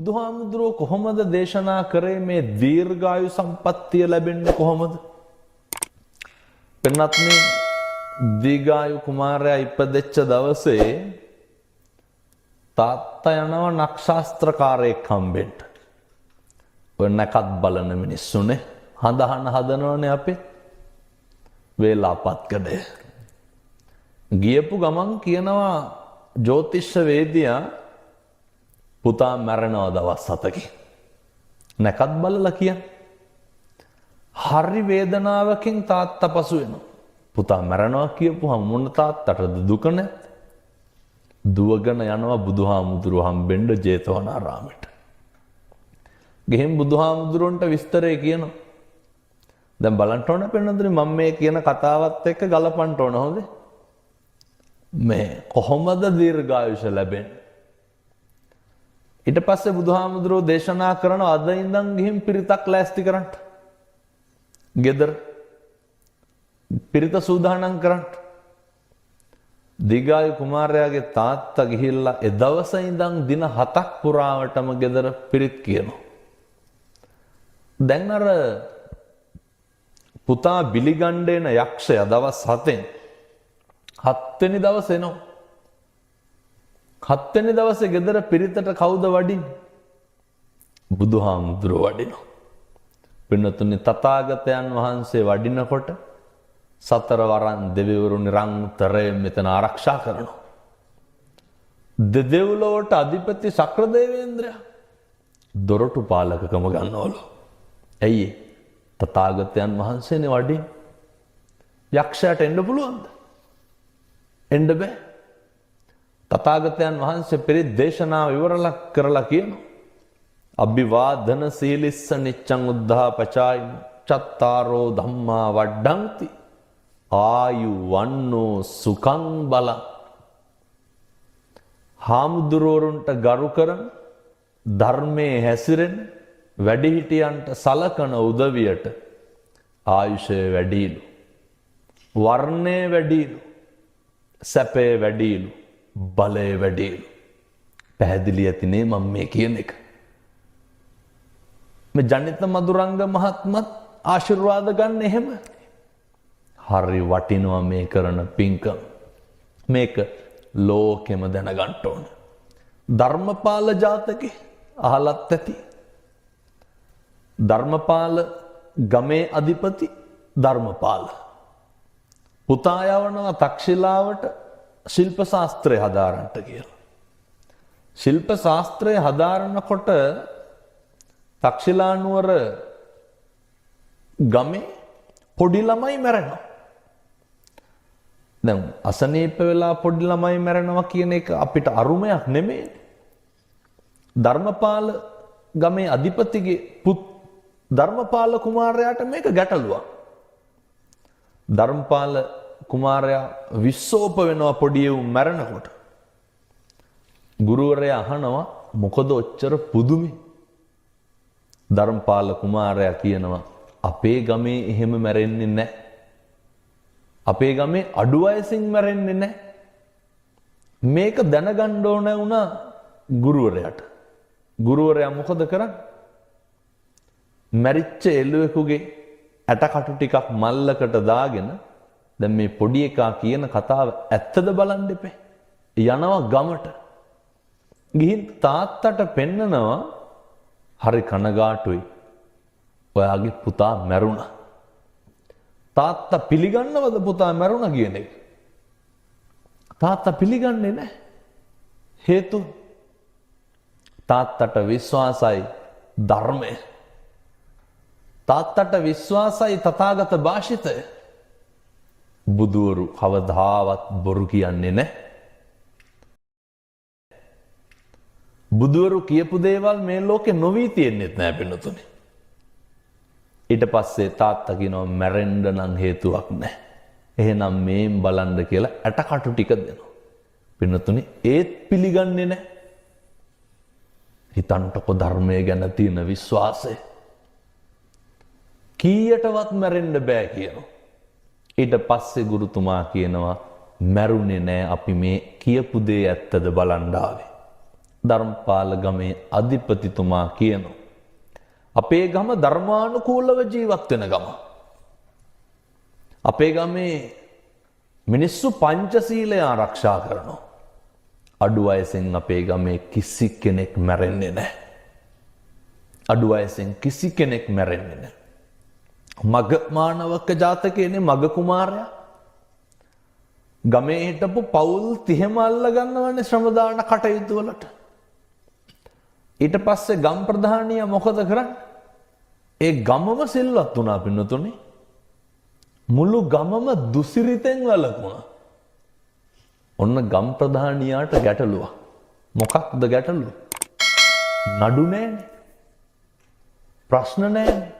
බුදුහාමුදුරුවෝ කොහොමද දේශනා කරේ මේ දීර්ඝායු සම්පත්තිය ලැබෙන්නේ කොහොමද? පෙන්වත්නි, දීර්ඝායු කුමාරයා ඉපදෙච්ච දවසේ තාත්තා යනවා නක්ෂත්‍රකාරයෙක් හම්බෙන්න. ඔය නැකත් බලන මිනිස්සුනේ හඳහන හදනවනේ අපේ වේලාපත්කඩේ. ගියපු ගමන් කියනවා ජ්‍යොතිෂ වේදියා පුතා මැරෙනවා දවස් 7කින්. නැකත් බලලා කියන්නේ. හරි වේදනාවකින් තාත්තා පසු වෙනවා. පුතා මැරෙනවා කියපුවම මොන තාත්තටද දුක නැත්. දුවගෙන යනවා බුදුහාමුදුරුවෝ හම්බෙන්න ජේතවනාරාමයට. ගෙහින් බුදුහාමුදුරුවන්ට විස්තරය කියනවා. දැන් බලන්න ඕන පෙන්නඳුනේ මම මේ කියන කතාවත් එක්ක ගලපන්න ඕන හොඳේ. මේ කොහොමද දීර්ඝායුෂ ලැබෙන්නේ? ඊට පස්සේ බුදුහාමුදුරුවෝ දේශනා කරන අද ඉඳන් ගිහින් පිරිතක් ලෑස්ති කරන්න. ගෙදර පිරිත සූදානම් කරන්න. දීර්ඝායු කුමාරයාගේ තාත්තා ගිහිල්ලා ඒ දවසේ ඉඳන් දින 7ක් පුරාවටම ගෙදර පිරිත් කියනවා. දැන් අර පුතා බිලිගණ්ඩේන යක්ෂයා දවස් 7න් 7 වෙනි දවසේ එනවා. 7 වෙනි දවසේ ගෙදර පිරිතට කවුද වඩින්නේ? බුදුහාමුදුරුවෝ වඩිනවා. පින්නතුනි, තථාගතයන් වහන්සේ වඩිනකොට සතර වරන් දෙවිවරු නිරන්තරයෙන් මෙතන ආරක්ෂා කරනවා. දෙදෙව්ලොවට අධිපති ශක්‍රදේවේන්ද්‍රයා දොරටු පාලකකම ගන්නවලු. ඇයි? තථාගතයන් වහන්සේනේ වඩින්නේ. යක්ෂයාට එන්න පුළුවන්ද? එන්න බෑ. තථාගතයන් වහන්සේ පිරිත් දේශනාව ඉවරලා කරලා කියනවා. අභිවාදන සීලිස්ස නිච්ඡං උද්ධාපචායින චත්තාරෝ ධම්මා වඩ්ඩಂತಿ ආයු වන්නෝ සුඛං බලං. හාමුදුරුවරුන්ට ගරු කරන, ධර්මයේ හැසිරෙන, වැඩිහිටියන්ට සලකන උදවියට ආයුෂය වැඩිලු, වර්ණය වැඩිලු, සැපේ වැඩිලු, බලය වැඩිලු. පැහැදිලි ඇතිනේ මම මේ කියන එක. මේ ජනිත මధుරංග මහත්මත් ආශිර්වාද ගන්න එහෙම. හරි වටිනවා මේ කරන පින්කම. මේක ලෝකෙම දැනගන්න ඕන. ධර්මපාල ජාතකේ අහලත් ඇති. ධර්මපාල ගමේ අධිපති ධර්මපාල පුතා යවනවා තක්ෂිලාවට ශිල්ප ශාස්ත්‍රය හදාරන්නට කියලා. ශිල්ප ශාස්ත්‍රය හදාරනකොට තක්ෂිලා නුවර ගමේ පොඩි ළමයි මැරෙනවා. දැන් අසනීප වෙලා පොඩි ළමයි මැරෙනවා කියන එක අපිට අරුමයක් නෙමෙයි. ධර්මපාල ගමේ අධිපතිගේ පුත් ධර්මපාල කුමාරයාට මේක ගැටලුවක්. ධර්මපාල කුමාරයා විස්සෝප වෙනවා පොඩි එවුන් මැරෙනකොට. ගුරුවරයා අහනවා මොකද ඔච්චර පුදුමේ? ධර්මපාල කුමාරයා කියනවා අපේ ගමේ එහෙම මැරෙන්නේ නැහැ. අපේ ගමේ අඩු වයසින් මැරෙන්නේ නැහැ. මේක දැනගන්න ඕන වුණා ගුරුවරයාට. ගුරුවරයා මොකද කරන්නේ? මැරිච්ච එළුවෙකුගේ ඇටකටු ටිකක් මල්ලකට දාගෙන දැන් මේ පොඩි එකා කියන කතාව ඇත්තද බලන්න එපේ. යනවා ගමට. ගිහින් තාත්තට පෙන්නනවා හරි කනගාටුයි. ඔයාගේ පුතා මැරුණා. තාත්තා පිළිගන්නවද පුතා මැරුණා කියන එක? තාත්තා පිළිගන්නේ නැහැ. හේතුව තාත්තට විශ්වාසයි ධර්මය. තාත්තට විශ්වාසයි තථාගත භාෂිතය. බුදුවරු කවදාවත් බොරු කියන්නේ නැහැ. බුදුවරු කියපු දේවල් මේ ලෝකේ නොවී තියෙන්නේත් නැහැ පින්නතුනේ. ඊට පස්සේ තාත්තා කියනවා මැරෙන්න නම් හේතුවක් නැහැ. එහෙනම් මේන් බලන්න කියලා ඇටකටු ටික දෙනවා. පින්නතුනේ ඒත් පිළිගන්නේ නැහැ. හිතන්නකො ධර්මයේ ගැන තියෙන විශ්වාසය. කීයටවත් මැරෙන්න බෑ කියනවා. ඊට පස්සේ ගුරුතුමා කියනවා මැරුණේ නෑ අපි මේ කියපු දේ ඇත්තද බලන්න ආවේ. ධර්මපාල ගමේ අධිපතිතුමා කියනවා අපේ ගම ධර්මානුකූලව ජීවත් වෙන ගම. අපේ ගමේ මිනිස්සු පංචශීලය ආරක්ෂා කරනවා. අඩු වයසෙන් අපේ ගමේ කිසි කෙනෙක් මැරෙන්නේ නැහැ. අඩු වයසෙන් කිසි කෙනෙක් මැරෙන්නේ නැහැ. මග මානවක ජාතකයේනේ මග කුමාරයා ගමේ හිටපු පවුල් 30ම අල්ල ගන්නවනේ ශ්‍රම දාන කටයුතු වලට. ඊට පස්සේ ගම් ප්‍රධානියා මොකද කරන්නේ? ඒ ගමම සිල්වත් වුණා පින්නතුනේ. මුළු ගමම දුසිරිතෙන් වළකුණා. ඔන්න ගම් ප්‍රධානියාට ගැටලුවක්. මොකක්ද ගැටලුව? නඩු නැහැනේ. ප්‍රශ්න නැහැනේ.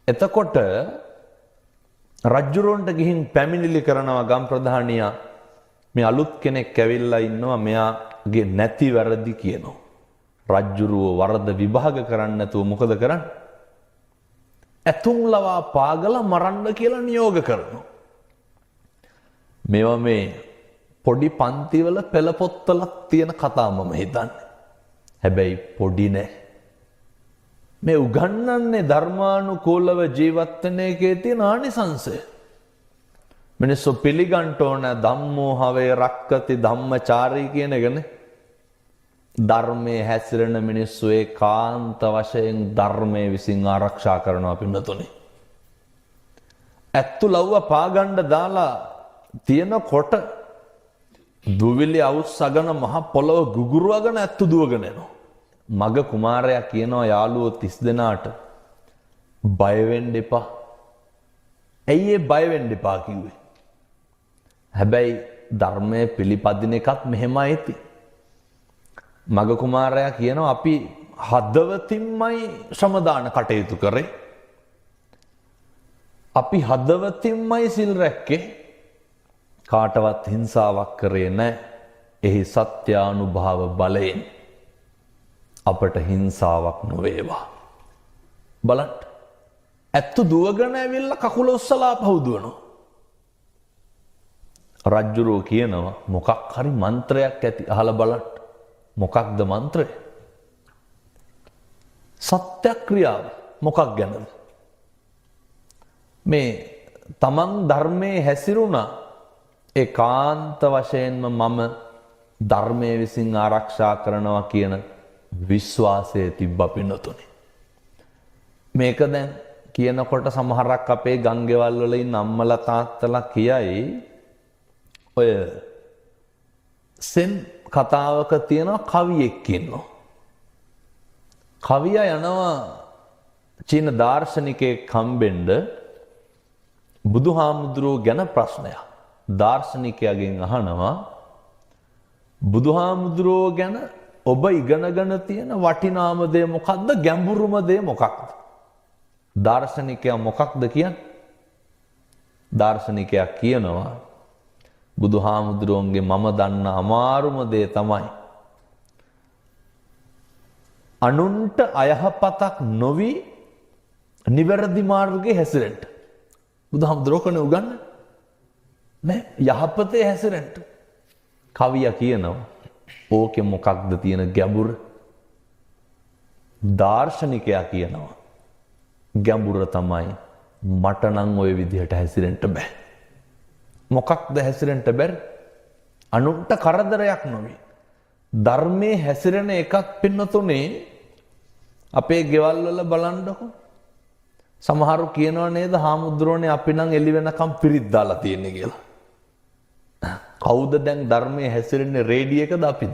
එතකොට රජුරොන්ට ගිහින් පැමිණිලි කරනවා ගම් ප්‍රධානියා මේ අලුත් කෙනෙක් ඇවිල්ලා ඉන්නවා මෙයාගේ නැති වැරදි කියනවා. රජ්ජුරුව වරද විභාග කරන්න නැතුව මොකද කරන්නේ? ඇතුම් ලවා පාගලා මරන්න කියලා නියෝග කරනවා. මේවා මේ පොඩි පන්තිවල පෙළ පොත්වලක් තියෙන කතා මම හිතන්නේ. හැබැයි පොඩි නෑ. මේ උගන්වන්නේ ධර්මානුකූලව ජීවත් වෙන එකේ තියෙන ආනිසංසය. මිනිස්සු පිළිගන්න ඕන ධම්මෝ හවේ රක්කති ධම්මචාරී කියන එකනේ. ධර්මයේ හැසිරෙන මිනිස්සු ඒකාන්ත වශයෙන් ධර්මයේ විසින් ආරක්ෂා කරනවා පින්නතුනේ. ඇත්තු ලව්ව පාගන්න දාලා තියෙනකොට දුවිලි අවුස්සගෙන මහ පොළව ගුගුරුවගෙන ඇත්තු දුවගෙන එනවා. මග කුමාරයා කියනවා යාළුවෝ 30 දෙනාට බය වෙන්න එපා. ඇයි ඒ බය වෙන්න එපා කිව්වේ? හැබැයි ධර්මයේ පිළිපදින එකත් මෙහෙමයි ති. මග කුමාරයා කියනවා අපි හදවතින්මයි ශ්‍රමදාන කටයුතු කරේ. අපි හදවතින්මයි සිල් රැක්කේ. කාටවත් හිංසාවක් කරේ නැහැ. එහි සත්‍යානුභාව බලයෙන් අපට හිංසාවක් නොවේවා. බලන්න. ඇත්තු දුවගෙන ඇවිල්ලා කකුල උස්සලා පහුදුවනවා. රජ්ජුරුව කියනවා මොකක් හරි මන්ත්‍රයක් ඇති අහලා බලන්න. මොකක්ද මන්ත්‍රය? සත්‍යක්‍රියාව මොකක් ගැනද? මේ තමන් ධර්මයේ හැසිරුණා ඒකාන්ත වශයෙන්ම මම ධර්මයේ විසින් ආරක්ෂා කරනවා කියන විශ්වාසය තිබ්බ පින්නතුනේ. මේක දැන් කියනකොට සමහරක් අපේ ගංගෙවල් වල ඉන්න අම්මලා තාත්තලා කියයි ඔය සෙන් කතාවක තියෙන කවියෙක් ඉන්නවා. කවියා යනවා චීන දාර්ශනිකයෙක් හම්බෙන්න බුදුහාමුදුරුවෝ ගැන ප්‍රශ්නයක්. දාර්ශනිකයාගෙන් අහනවා බුදුහාමුදුරුවෝ ගැන ඔබ ඉගෙනගෙන තියෙන වටිනාම දේ මොකක්ද? ගැඹුරුම දේ මොකක්ද? දාර්ශනිකයා මොකක්ද කියන්නේ? දාර්ශනිකයා කියනවා බුදුහාමුදුරුවන්ගේ මම දන්න අමාරුම දේ තමයි අනුන්ට අයහපතක් නොවි නිවැරදි මාර්ගයේ හැසිරෙන්න. බුදුහාමුදුරුවෝ කනේ උගන්වන්නේ නෑ යහපතේ හැසිරෙන්න. කවියා කියනවා ඕකේ මොකක්ද තියෙන ගැඹුර? දාර්ශනිකයා කියනවා ගැඹුර තමයි මට නම් ওই විදිහට හැසිරෙන්න බෑ. මොකක්ද හැසිරෙන්න බැරි? අනුන්ට කරදරයක් නොවේ. ධර්මයේ හැසිරෙන එකක් පින්නතුනේ අපේ ගෙවල් වල බලන්නකො. සමහරු කියනවා නේද හාමුදුරුවනේ අපි නම් එළි වෙනකම් පිරිත් දාලා තියෙන්නේ කියලා. කවුද දැන් ධර්මයේ හැසිරෙන්නේ රේඩිය එකද අපිද?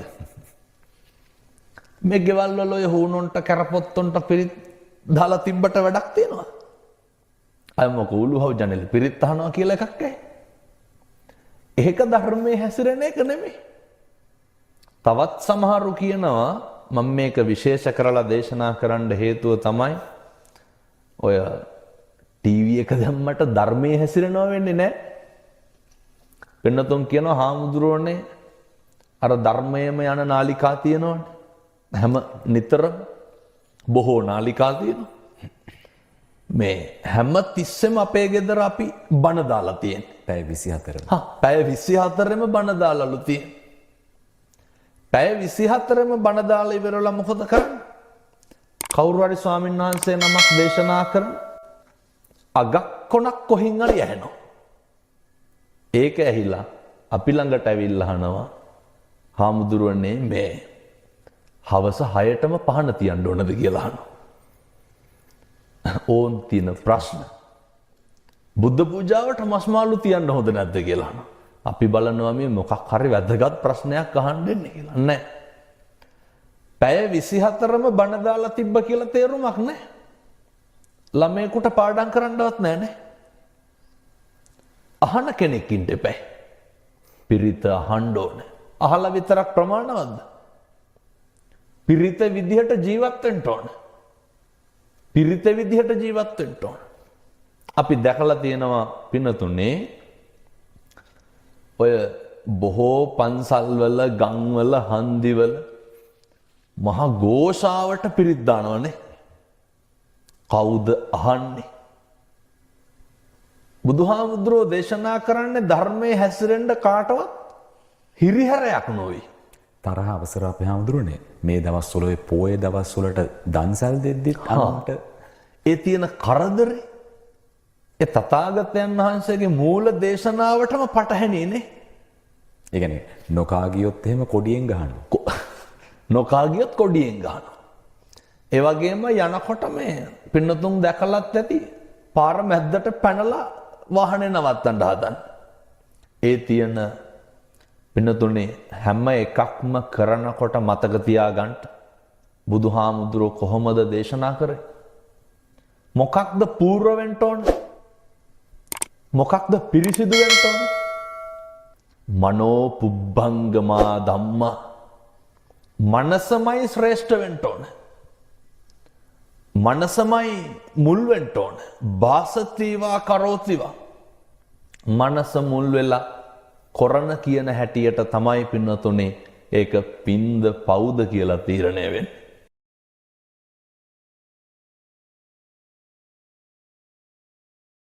මේ ගෙවල් වල ඔය හුණොන්ට කරපොත්තොන්ට පිරිත් දාලා තිබ්බට වැඩක් තියනවා? අය මොකෝ උළුහව ජනෙල් පිරිත් අහනවා කියලා එකක් ඇයි? ඒක ධර්මයේ හැසිරෙන එක නෙමෙයි. තවත් සමහරු කියනවා මම මේක විශේෂ කරලා දේශනා කරන්න හේතුව තමයි ඔය ටීවී එක දැම්මට ධර්මයේ හැසිරෙනවා වෙන්නේ නැහැ. වෙනතුන් කියනවා හාමුදුරුවනේ අර ධර්මයේම යන නාලිකා තියෙනවනේ. හැම නිතරම බොහෝ නාලිකා තියෙනවා. මේ හැම තිස්සෙම අපේ ගෙදර අපි බණ දාලා තියෙන්නේ. පැය 24ම. පැය 24ෙම බණ දාලාලු තියෙන්නේ. පැය 24ම බණ දාලා ඉවරලා මොකද කරන්නේ? කවුරු හරි ස්වාමීන් වහන්සේ නමක් දේශනා කරන අගක් කොනක් කොහින් හරි ඇහෙනවා. ඒක ඇහිලා අපි ළඟට ඇවිල්ලා අහනවා හාමුදුරුවනේ මේ හවස 6ටම පහන තියන්න ඕනද කියලා අහනවා. ඕන් තියෙන ප්‍රශ්න. බුද්ධ පූජාවට මස් මාළු තියන්න හොඳ නැද්ද කියලා අහනවා. අපි බලනවා මේ මොකක් හරි වැදගත් ප්‍රශ්නයක් අහන්න දෙන්නේ කියලා. නැහැ. පැය 24ම බණ දාලා තිබ්බ කියලා තේරුමක් නැහැ. ළමයෙකුට පාඩම් කරන්නවත් නැහැ නේ. අහන කෙනෙක් ඉන්න එපා. පිරිත අහන්න ඕනේ. අහලා විතරක් ප්‍රමාණවත්ද? පිරිත විදිහට ජීවත් වෙන්න ඕනේ. පිරිත විදිහට ජීවත් වෙන්න ඕනේ. අපි දැකලා තියෙනවා පින්නතුනේ ඔය බොහෝ පන්සල්වල ගම්වල හන්දිවල මහා ഘോഷාවට පිරිත් දානවනේ. කවුද අහන්නේ? බුදුහාමුදුරෝ දේශනා කරන්නේ ධර්මයේ හැසිරෙන්න කාටවත් හිරිහැරයක් නොවේ. තරහ අවසර අපේ හාමුදුරනේ මේ දවස්වල ඔය පොයේ දවස්වලට දන්සල් දෙද්දිත් අනුන්ට ඒ තියෙන කරදරේ ඒ තථාගතයන් වහන්සේගේ මූල දේශනාවටම පටහැනිනේ. ඒ කියන්නේ නොකා ගියොත් එහෙම කොඩියෙන් ගහනවා. නොකා ගියොත් කොඩියෙන් ගහනවා. ඒ වගේම යනකොට මේ පින්නතුන් දැකලත් ඇති පාර මැද්දට පැනලා වාහනේ නවත්තන්න හදන. ඒ තියෙන පින්නතුනේ හැම එකක්ම කරනකොට මතක තියාගන්න බුදුහාමුදුරුවෝ කොහොමද දේශනා කරේ? මොකක්ද පූර්ව වෙන්න ඕනේ? මොකක්ද පිරිසිදු වෙන්න ඕනේ? මනෝ පුබ්බංගමා ධම්මා. මනසමයි ශ්‍රේෂ්ඨ වෙන්න ඕනේ. මනසමයි මුල් වෙන්න ඕනේ. වාසතිවා කරෝතිවා. මනස මුල් වෙලා කරන කියන හැටියට තමයි පින්නතුනේ ඒක පින්ද පවුද කියලා තීරණය වෙන්නේ.